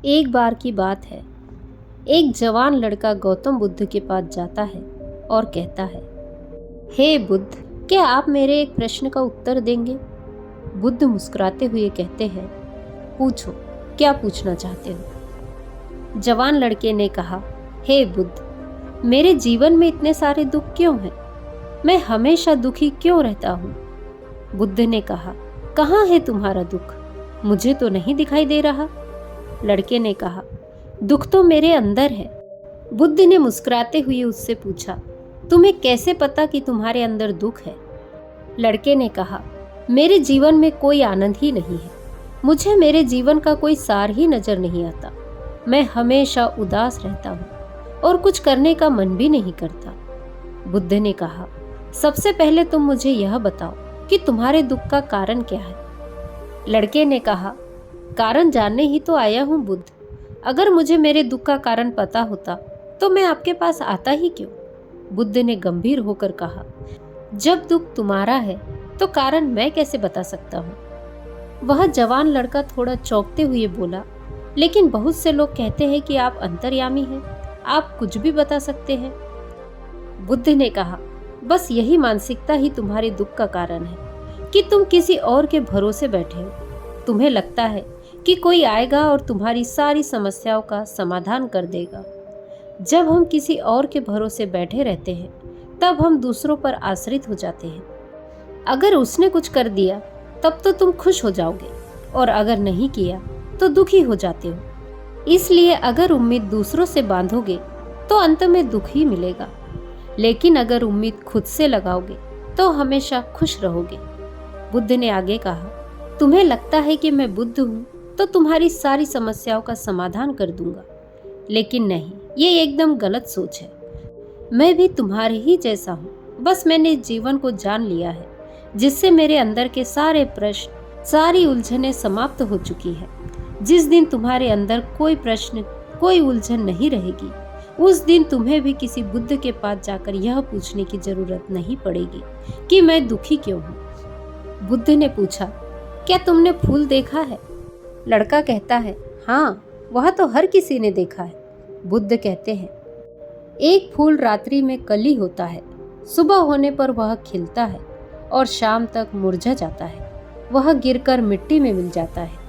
एक बार की बात है। एक जवान लड़का गौतम बुद्ध के पास जाता है और कहता है, हे बुद्ध, क्या आप मेरे एक प्रश्न का उत्तर देंगे? बुद्ध मुस्कुराते हुए कहते हैं, पूछो, क्या पूछना चाहते हो? जवान लड़के ने कहा, हे बुद्ध, मेरे जीवन में इतने सारे दुख क्यों हैं? मैं हमेशा दुखी क्यों रहता हूँ? बुद्ध ने कहा, कहाँ है तुम्हारा दुख? मुझे तो नहीं दिखाई दे रहा। लड़के ने कहा, दुख तो मेरे अंदर है। बुद्ध ने मुस्कुराते हुए उससे पूछा, तुम्हें कैसे पता कि तुम्हारे अंदर दुख है? लड़के ने कहा, मेरे जीवन में कोई आनंद ही नहीं है। मुझे मेरे जीवन का कोई सार ही नजर नहीं आता। मैं हमेशा उदास रहता हूँ और कुछ करने का मन भी नहीं करता। बुद्ध ने कहा, सबसे पहले तुम मुझे यह बताओ कि तुम्हारे दुख का कारण क्या है? लड़के ने कहा, कारण जानने ही तो आया हूँ बुद्ध। अगर मुझे मेरे दुख का कारण पता होता तो मैं आपके पास आता ही क्यों? बुद्ध ने गंभीर होकर कहा, जब दुख तुम्हारा है तो कारण मैं कैसे बता सकता हूँ? वह जवान लड़का थोड़ा चौंकते हुए बोला, लेकिन बहुत से लोग कहते हैं कि आप अंतर्यामी हैं, आप कुछ भी बता सकते हैं। बुद्ध ने कहा, बस यही मानसिकता ही तुम्हारे दुख का कारण है कि तुम किसी और के भरोसे बैठे हो। तुम्हें लगता है कि कोई आएगा और तुम्हारी सारी समस्याओं का समाधान कर देगा। जब हम किसी और के भरोसे बैठे रहते हैं तब हम दूसरों पर आश्रित हो जाते हैं। अगर उसने कुछ कर दिया तब तो तुम खुश हो जाओगे, और अगर नहीं किया तो दुखी हो जाते हो। इसलिए अगर उम्मीद दूसरों से बांधोगे तो अंत में दुख ही मिलेगा, लेकिन अगर उम्मीद खुद से लगाओगे तो हमेशा खुश रहोगे। बुद्ध ने आगे कहा, तुम्हें लगता है कि मैं बुद्ध हूँ तो तुम्हारी सारी समस्याओं का समाधान कर दूंगा, लेकिन नहीं, ये एकदम गलत सोच है। मैं भी तुम्हारे ही जैसा हूँ, बस मैंने जीवन को जान लिया है, जिससे मेरे अंदर के सारे प्रश्न, सारी उलझनें समाप्त हो चुकी है। जिस दिन तुम्हारे अंदर कोई प्रश्न, कोई उलझन नहीं रहेगी, उस दिन तुम्हें भी किसी बुद्ध के पास जाकर यह पूछने की जरूरत नहीं पड़ेगी कि मैं दुखी क्यों हूँ। बुद्ध ने पूछा, क्या तुमने फूल देखा है? लड़का कहता है, हाँ, वह तो हर किसी ने देखा है। बुद्ध कहते हैं, एक फूल रात्रि में कली होता है, सुबह होने पर वह खिलता है और शाम तक मुरझा जाता है, वह गिरकर मिट्टी में मिल जाता है।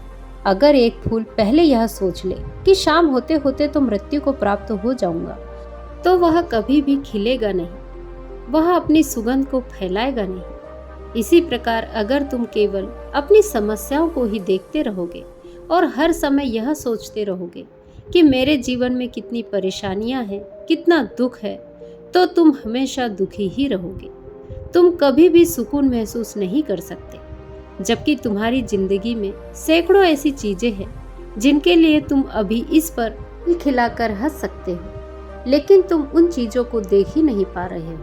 अगर एक फूल पहले यह सोच ले कि शाम होते होते तो मृत्यु को प्राप्त हो जाऊंगा, तो वह कभी भी खिलेगा नहीं, वह अपनी सुगंध को फैलाएगा नहीं। इसी प्रकार अगर तुम केवल अपनी समस्याओं को ही देखते रहोगे और हर समय यह सोचते रहोगे कि मेरे जीवन में कितनी परेशानियां हैं, कितना दुख है, तो तुम हमेशा दुखी ही रहोगे। तुम कभी भी सुकून महसूस नहीं कर सकते, जबकि तुम्हारी जिंदगी में सैकड़ों ऐसी चीजें हैं जिनके लिए तुम अभी इस पर खिलाकर हंस सकते हो, लेकिन तुम उन चीजों को देख ही नहीं पा रहे हो,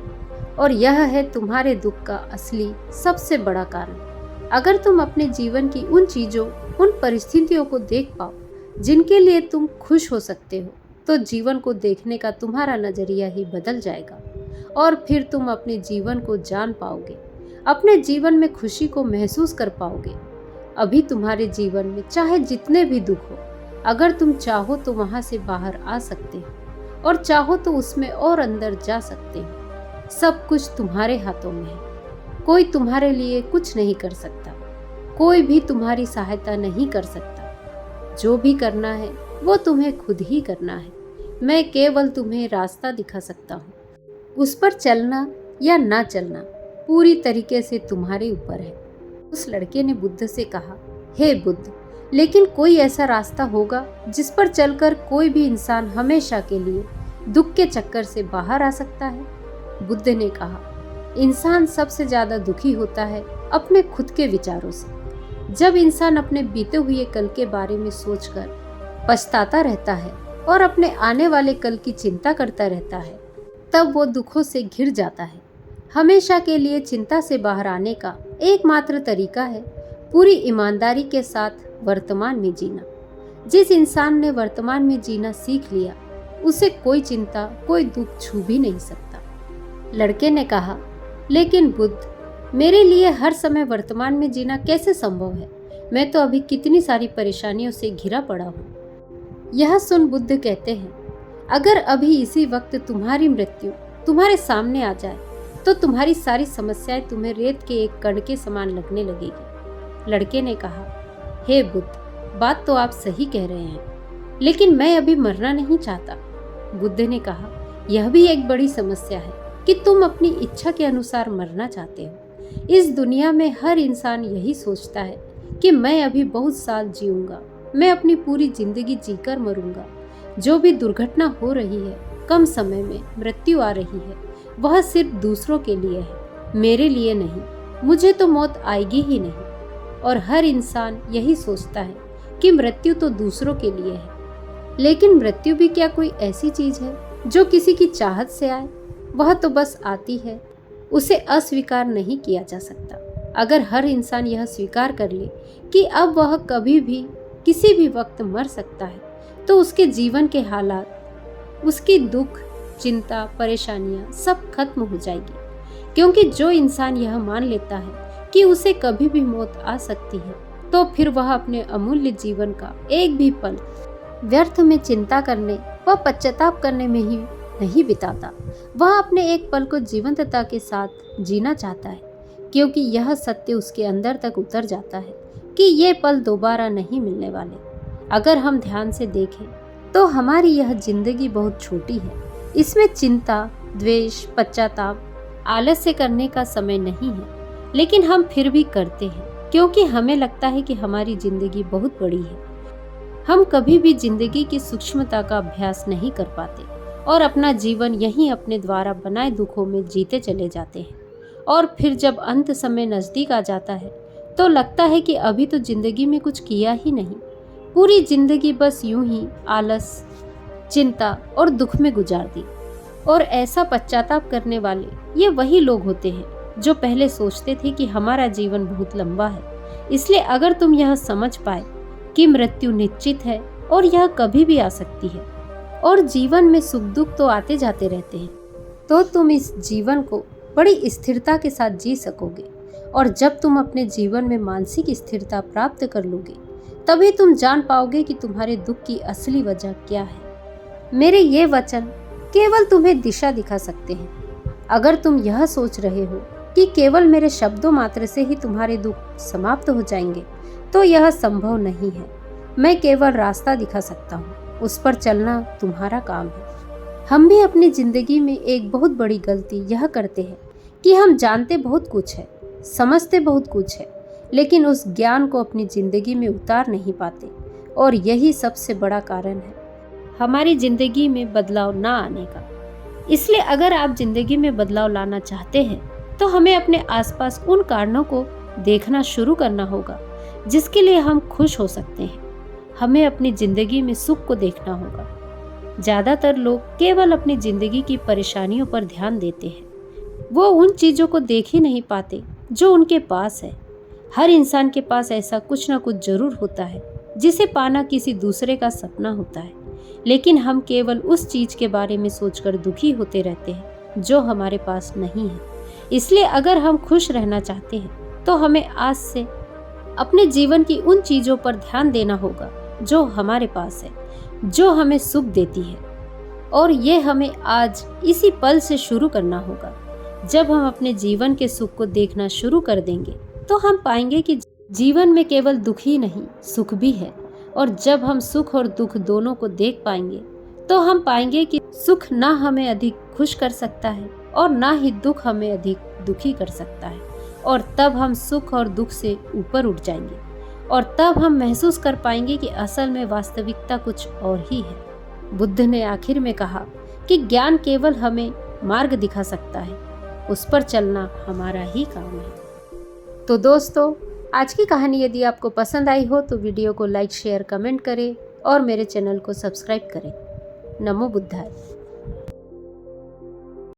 और यह है तुम्हारे दुख का असली सबसे बड़ा कारण। अगर तुम अपने जीवन की उन चीजों, उन परिस्थितियों को देख पाओ जिनके लिए तुम खुश हो सकते हो, तो जीवन को देखने का तुम्हारा नजरिया ही बदल जाएगा, और फिर तुम अपने जीवन को जान पाओगे, अपने जीवन में खुशी को महसूस कर पाओगे। अभी तुम्हारे जीवन में चाहे जितने भी दुख हो, अगर तुम चाहो तो वहां से बाहर आ सकते हो, और चाहो तो उसमें और अंदर जा सकते हो। सब कुछ तुम्हारे हाथों में है। कोई तुम्हारे लिए कुछ नहीं कर सकता, कोई भी तुम्हारी सहायता नहीं कर सकता। जो भी करना है वो तुम्हें खुद ही करना है। मैं केवल तुम्हें रास्ता दिखा सकता हूँ, उस पर चलना या ना चलना पूरी तरीके से तुम्हारे ऊपर है। उस लड़के ने बुद्ध से कहा, हे बुद्ध, लेकिन कोई ऐसा रास्ता होगा जिस पर चलकर कोई भी इंसान हमेशा के लिए दुख के चक्कर से बाहर आ सकता है? बुद्ध ने कहा, इंसान सबसे ज्यादा दुखी होता है अपने खुद के विचारों से। जब इंसान अपने बीते हुए कल के बारे में सोचकर पछताता रहता है और अपने आने वाले कल की चिंता करता रहता है, तब वो दुखों से घिर जाता है। हमेशा के लिए चिंता से बाहर आने का एकमात्र तरीका है पूरी ईमानदारी के साथ वर्तमान में जीना। जिस इंसान ने वर्तमान में जीना सीख लिया, उसे कोई चिंता, कोई दुख छू भी नहीं सकता। लड़के ने कहा, लेकिन बुद्ध, मेरे लिए हर समय वर्तमान में जीना कैसे संभव है? मैं तो अभी कितनी सारी परेशानियों से घिरा पड़ा हूँ। यह सुन बुद्ध कहते हैं, अगर अभी इसी वक्त तुम्हारी मृत्यु तुम्हारे सामने आ जाए तो तुम्हारी सारी समस्याएं तुम्हें रेत के एक कण के समान लगने लगेगी। लड़के ने कहा, हे बुद्ध, बात तो आप सही कह रहे हैं, लेकिन मैं अभी मरना नहीं चाहता। बुद्ध ने कहा, यह भी एक बड़ी समस्या है कि तुम अपनी इच्छा के अनुसार मरना चाहते हो। इस दुनिया में हर इंसान यही सोचता है कि मैं अभी बहुत साल जीऊंगा, मैं अपनी पूरी जिंदगी जीकर मरूंगा। जो भी दुर्घटना हो रही है, कम समय में मृत्यु आ रही है, वह सिर्फ दूसरों के लिए है, मेरे लिए नहीं। मुझे तो मौत आएगी ही नहीं। और हर इंसान यही सोचता है कि मृत्यु तो दूसरों के लिए है। लेकिन मृत्यु भी क्या कोई ऐसी चीज है जो किसी की चाहत से आए? वह तो बस आती है, उसे अस्वीकार नहीं किया जा सकता। अगर हर इंसान यह स्वीकार कर ले कि अब वह कभी भी किसी भी वक्त मर सकता है, तो उसके जीवन के हालात, उसकी दुख, चिंता, परेशानियां सब खत्म हो जाएगी। क्योंकि जो इंसान यह मान लेता है कि उसे कभी भी मौत आ सकती है, तो फिर वह अपने अमूल्य जीवन का एक भी पल व्यर्थ में चिंता करने व पश्चाताप करने में ही नहीं बिताता। वह अपने एक पल को जीवंतता के साथ जीना चाहता है, क्योंकि यह सत्य उसके अंदर तक उतर जाता है कि ये पल दोबारा नहीं मिलने वाले। अगर हम ध्यान से देखें तो हमारी यह जिंदगी बहुत छोटी है। इसमें चिंता, द्वेष, पश्चाताप, आलस्य करने का समय नहीं है, लेकिन हम फिर भी करते हैं क्योंकि हमें लगता है कि हमारी जिंदगी बहुत बड़ी है। हम कभी भी जिंदगी की सूक्ष्मता का अभ्यास नहीं कर पाते और अपना जीवन यहीं अपने द्वारा बनाए दुखों में जीते चले जाते हैं। और फिर जब अंत समय नजदीक आ जाता है तो लगता है कि अभी तो जिंदगी में कुछ किया ही नहीं, पूरी जिंदगी बस यूं ही आलस, चिंता और दुख में गुजार दी। और ऐसा पश्चाताप करने वाले ये वही लोग होते हैं जो पहले सोचते थे कि हमारा जीवन बहुत लंबा है। इसलिए अगर तुम यह समझ पाए कि मृत्यु निश्चित है और यह कभी भी आ सकती है और जीवन में सुख दुख तो आते जाते रहते हैं, तो तुम इस जीवन को बड़ी स्थिरता के साथ जी सकोगे। और जब तुम अपने जीवन में मानसिक स्थिरता प्राप्त कर लोगे, तभी तुम जान पाओगे कि तुम्हारे दुख की असली वजह क्या है। मेरे ये वचन केवल तुम्हें दिशा दिखा सकते हैं। अगर तुम यह सोच रहे हो कि केवल मेरे शब्दों मात्र से ही तुम्हारे दुख समाप्त हो जाएंगे, तो यह संभव नहीं है। मैं केवल रास्ता दिखा सकता हूँ, उस पर चलना तुम्हारा काम है। हम भी अपनी जिंदगी में एक बहुत बड़ी गलती यह करते हैं कि हम जानते बहुत कुछ है, समझते बहुत कुछ है, लेकिन उस ज्ञान को अपनी जिंदगी में उतार नहीं पाते। और यही सबसे बड़ा कारण है हमारी जिंदगी में बदलाव ना आने का। इसलिए अगर आप जिंदगी में बदलाव लाना चाहते हैं, तो हमें अपने आसपास उन कारणों को देखना शुरू करना होगा जिसके लिए हम खुश हो सकते हैं। हमें अपनी जिंदगी में सुख को देखना होगा। ज्यादातर लोग केवल अपनी जिंदगी की परेशानियों पर ध्यान देते हैं। वो उन चीजों को देख ही नहीं पाते जो उनके पास है। हर इंसान के पास ऐसा कुछ ना कुछ जरूर होता है जिसे पाना किसी दूसरे का सपना होता है, लेकिन हम केवल उस चीज के बारे में सोचकर दुखी होते रहते हैं जो हमारे पास नहीं है। इसलिए अगर हम खुश रहना चाहते हैं तो हमें आज से अपने जीवन की उन चीजों पर ध्यान देना होगा जो हमारे पास है, जो हमें सुख देती है। और ये हमें आज इसी पल से शुरू करना होगा। जब हम अपने जीवन के सुख को देखना शुरू कर देंगे तो हम पाएंगे कि जीवन में केवल दुख ही नहीं, सुख भी है। और जब हम सुख और दुख दोनों को देख पाएंगे तो हम पाएंगे कि सुख ना हमें अधिक खुश कर सकता है और ना ही दुख हमें अधिक दुखी कर सकता है। और तब हम सुख और दुख से ऊपर उठ जाएंगे और तब हम महसूस कर पाएंगे कि असल में वास्तविकता कुछ और ही है। बुद्ध ने आखिर में कहा कि ज्ञान केवल हमें मार्ग दिखा सकता है, उस पर चलना हमारा ही काम है। तो दोस्तों, आज की कहानी यदि आपको पसंद आई हो तो वीडियो को लाइक, शेयर, कमेंट करें और मेरे चैनल को सब्सक्राइब करें। नमो बुद्धाय।